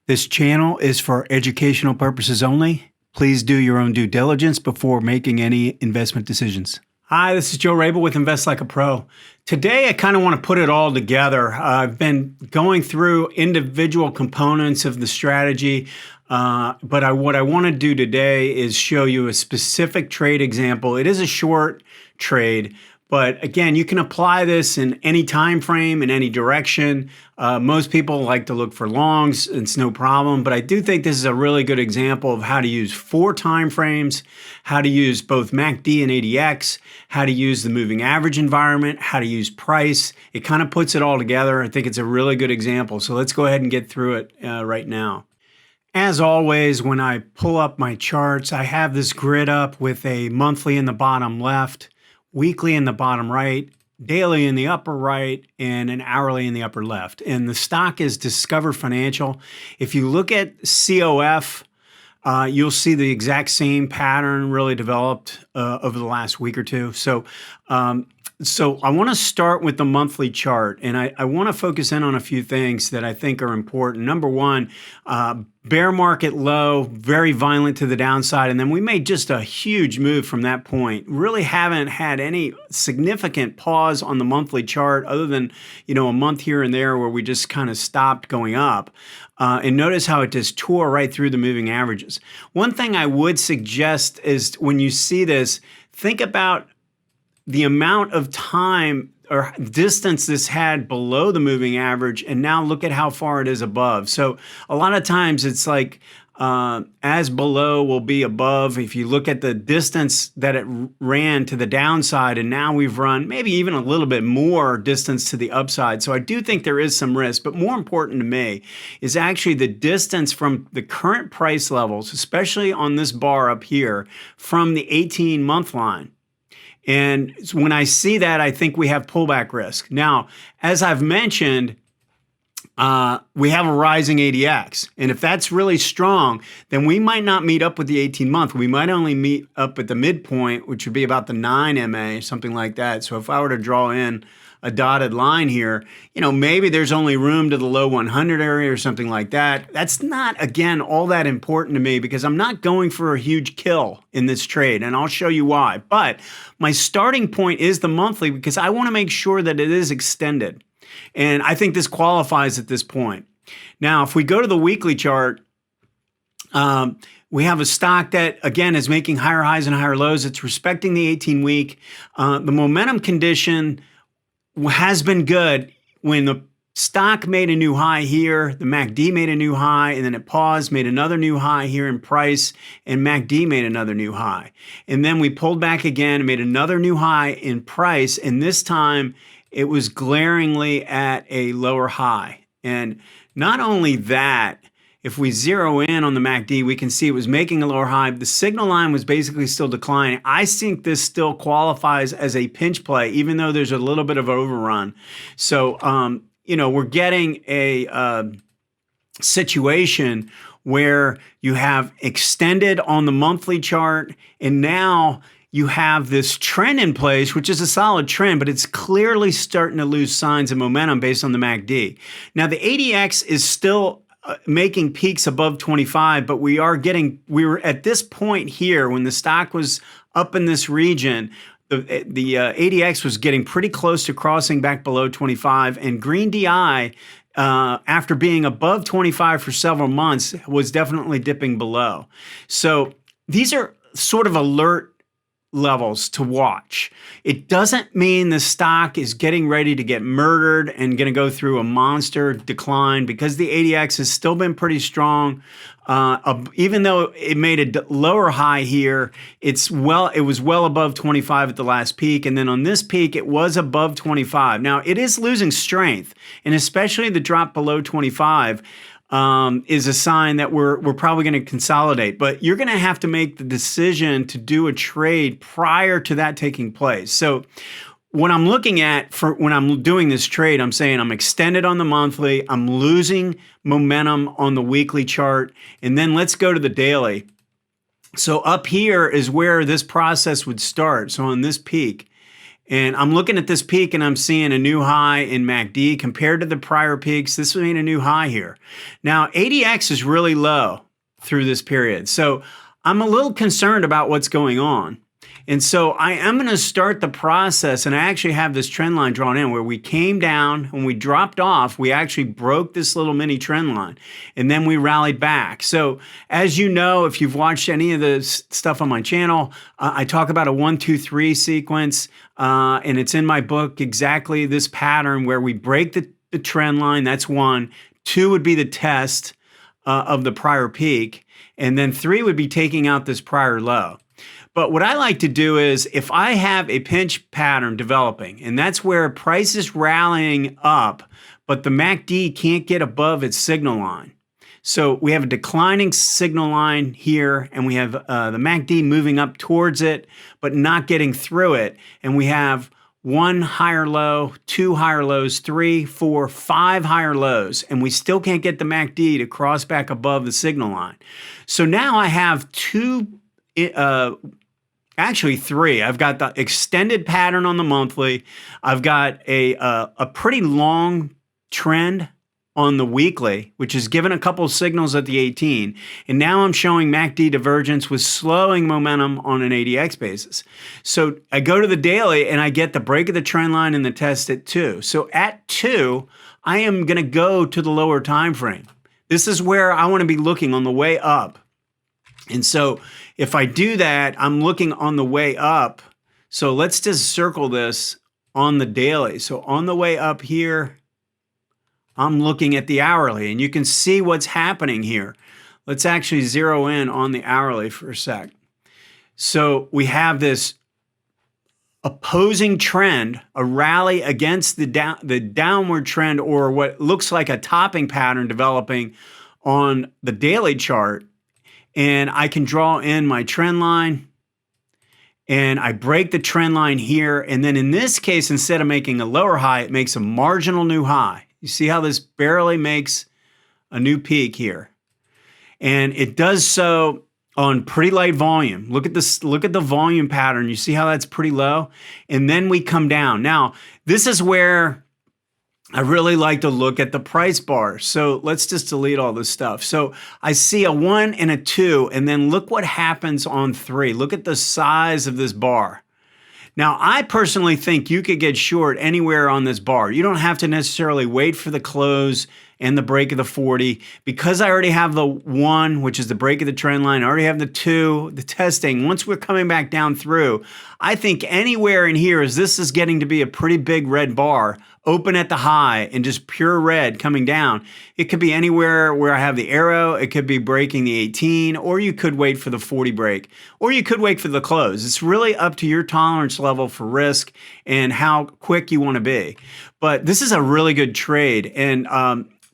This channel is for educational purposes only. Please do your own due diligence before making any investment decisions. Hi, this is Joe Rabil with Invest Like a Pro. Today, I kind of want to put it all together. I've been going through individual components of the strategy, but what I want to do today is show you a specific trade example. It is a short trade, but again, you can apply this in any time frame, in any direction. Most people like to look for longs. It's no problem, but I do think this is a really good example of how to use 4 time frames, how to use both MACD and ADX, how to use the moving average environment, how to use price. It kind of puts it all together. I think it's a really good example. So let's go ahead and get through it right now. As always, when I pull up my charts, I have this grid up with a monthly in the bottom left, weekly in the bottom right, daily in the upper right, and an hourly in the upper left. And the stock is Discover Financial. If you look at COF, you'll see the exact same pattern really developed over the last week or two. So I want to start with the monthly chart, and I want to focus in on a few things that I think are important. Number one, bear market low, very violent to the downside, and then we made just a huge move from that point. Really haven't had any significant pause on the monthly chart other than, a month here and there where we just kind of stopped going up. And notice how it just tore right through the moving averages. One thing I would suggest is when you see this, think about the amount of time or distance this had below the moving average, and now look at how far it is above. So a lot of times it's like as below will be above. If you look at the distance that it ran to the downside, and now we've run maybe even a little bit more distance to the upside. So I do think there is some risk, but more important to me is actually the distance from the current price levels, especially on this bar up here, from the 18-month line. And when I see that, I think we have pullback risk. Now, as I've mentioned, we have a rising ADX. And if that's really strong, then we might not meet up with the 18-month. We might only meet up at the midpoint, which would be about the 9 MA, something like that. So if I were to draw in a dotted line here, maybe there's only room to the low 100 area or something like that. That's not, again, all that important to me because I'm not going for a huge kill in this trade, and I'll show you why. But my starting point is the monthly because I want to make sure that it is extended. And I think this qualifies at this point. Now, if we go to the weekly chart, we have a stock that, again, is making higher highs and higher lows. It's respecting the 18-week. The momentum condition has been good. When the stock made a new high here, the MACD made a new high, and then it paused, made another new high here in price, and MACD made another new high. And then we pulled back again and made another new high in price, and this time it was glaringly at a lower high. And not only that, if we zero in on the MACD, we can see it was making a lower high. The signal line was basically still declining. I think this still qualifies as a pinch play, even though there's a little bit of overrun. So, we're getting a situation where you have extended on the monthly chart, and now you have this trend in place, which is a solid trend, but it's clearly starting to lose signs of momentum based on the MACD. Now, the ADX is still making peaks above 25, but we were at this point here when the stock was up in this region, the ADX was getting pretty close to crossing back below 25, and green DI, after being above 25 for several months, was definitely dipping below. So these are sort of alert levels to watch. It doesn't mean the stock is getting ready to get murdered and going to go through a monster decline because the ADX has still been pretty strong. Even though it made a lower high here, it was well above 25 at the last peak. And then on this peak, it was above 25. Now, it is losing strength, and especially the drop below 25 is a sign that we're probably going to consolidate. But you're going to have to make the decision to do a trade prior to that taking place. So what I'm looking at for when I'm doing this trade, I'm saying I'm extended on the monthly, I'm losing momentum on the weekly chart, and then let's go to the daily. So up here is where this process would start. So on this peak, And I'm looking at this peak and I'm seeing a new high in MACD compared to the prior peaks. This would mean a new high here. Now, ADX is really low through this period. So I'm a little concerned about what's going on. And so I am going to start the process, and I actually have this trend line drawn in where we came down, when we dropped off, we actually broke this little mini trend line, and then we rallied back. So as you know, if you've watched any of the stuff on my channel, I talk about a 1, 2, 3 sequence, and it's in my book, exactly this pattern where we break the trend line. That's 1. 2 would be the test of the prior peak, and then 3 would be taking out this prior low. But what I like to do is, if I have a pinch pattern developing, and that's where price is rallying up, but the MACD can't get above its signal line. So we have a declining signal line here, and we have the MACD moving up towards it, but not getting through it. And we have 1 higher low, 2 higher lows, 3, 4, 5 higher lows, and we still can't get the MACD to cross back above the signal line. So now I have actually 3. I've got the extended pattern on the monthly. I've got a pretty long trend on the weekly, which is given a couple of signals at the 18. And now I'm showing MACD divergence with slowing momentum on an ADX basis. So I go to the daily and I get the break of the trend line and the test at 2. So at 2, I am going to go to the lower time frame. This is where I want to be looking on the way up. And so if I do that, I'm looking on the way up. So let's just circle this on the daily. So on the way up here, I'm looking at the hourly, and you can see what's happening here. Let's actually zero in on the hourly for a sec. So we have this opposing trend, a rally against the downward trend, or what looks like a topping pattern developing on the daily chart. And I can draw in my trend line, and I break the trend line here. And then in this case, instead of making a lower high, it makes a marginal new high. You see how this barely makes a new peak here. And it does so on pretty light volume. Look at this, look at the volume pattern. You see how that's pretty low? And then we come down. Now, this is where I really like to look at the price bar. So let's just delete all this stuff. So I see a 1 and a 2, and then look what happens on 3. Look at the size of this bar. Now, I personally think you could get short anywhere on this bar. You don't have to necessarily wait for the close and the break of the 40. Because I already have the 1, which is the break of the trend line, I already have the 2, the testing. Once we're coming back down through, I think anywhere in here, as this is getting to be a pretty big red bar, open at the high and just pure red coming down. It could be anywhere where I have the arrow, it could be breaking the 18, or you could wait for the 40 break, or you could wait for the close. It's really up to your tolerance level for risk and how quick you want to be. But this is a really good trade. And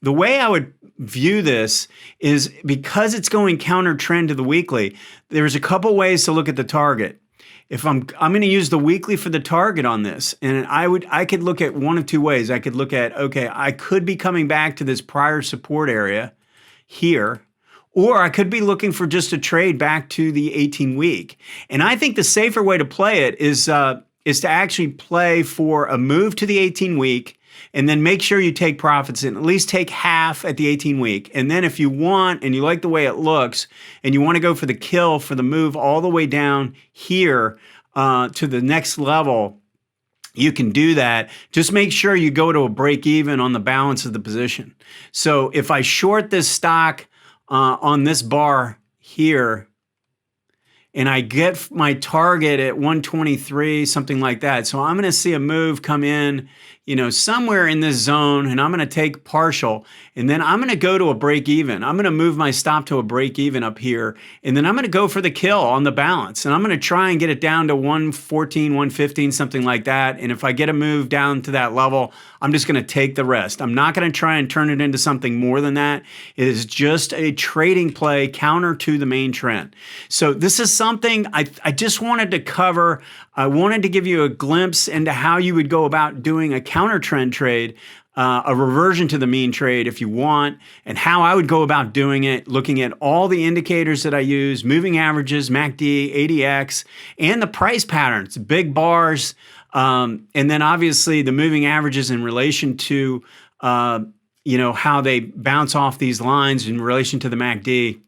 the way I would view this is, because it's going counter trend to the weekly, there's a couple ways to look at the target. If I'm going to use the weekly for the target on this, and I could look at one of 2 ways. I could look at, okay, I could be coming back to this prior support area here, or I could be looking for just a trade back to the 18-week. And I think the safer way to play it is to actually play for a move to the 18-week, and then make sure you take profits and at least take half at the 18-week. And then if you want, and you like the way it looks, and you want to go for the kill for the move all the way down here to the next level, you can do that. Just make sure you go to a break even on the balance of the position. So if I short this stock on this bar here, and I get my target at 123, something like that. So I'm going to see a move come in, somewhere in this zone, and I'm going to take partial, and then I'm going to go to a break even. I'm going to move my stop to a break even up here, and then I'm going to go for the kill on the balance, and I'm going to try and get it down to 114, 115, something like that. And if I get a move down to that level, I'm just going to take the rest. I'm not going to try and turn it into something more than that. It is just a trading play counter to the main trend. So this is something I just wanted to cover. I wanted to give you a glimpse into how you would go about doing a counter trend trade, a reversion to the mean trade if you want, and how I would go about doing it, looking at all the indicators that I use, moving averages, MACD, ADX, and the price patterns, big bars, And then obviously the moving averages in relation to, how they bounce off these lines in relation to the MACD.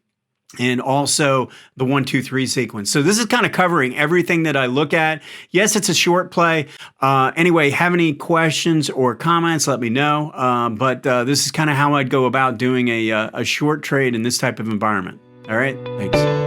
And also the 1, 2, 3 sequence. So this is kind of covering everything that I look at. Yes, it's a short play. Anyway, have any questions or comments, let me know. But this is kind of how I'd go about doing a short trade in this type of environment. All right, thanks.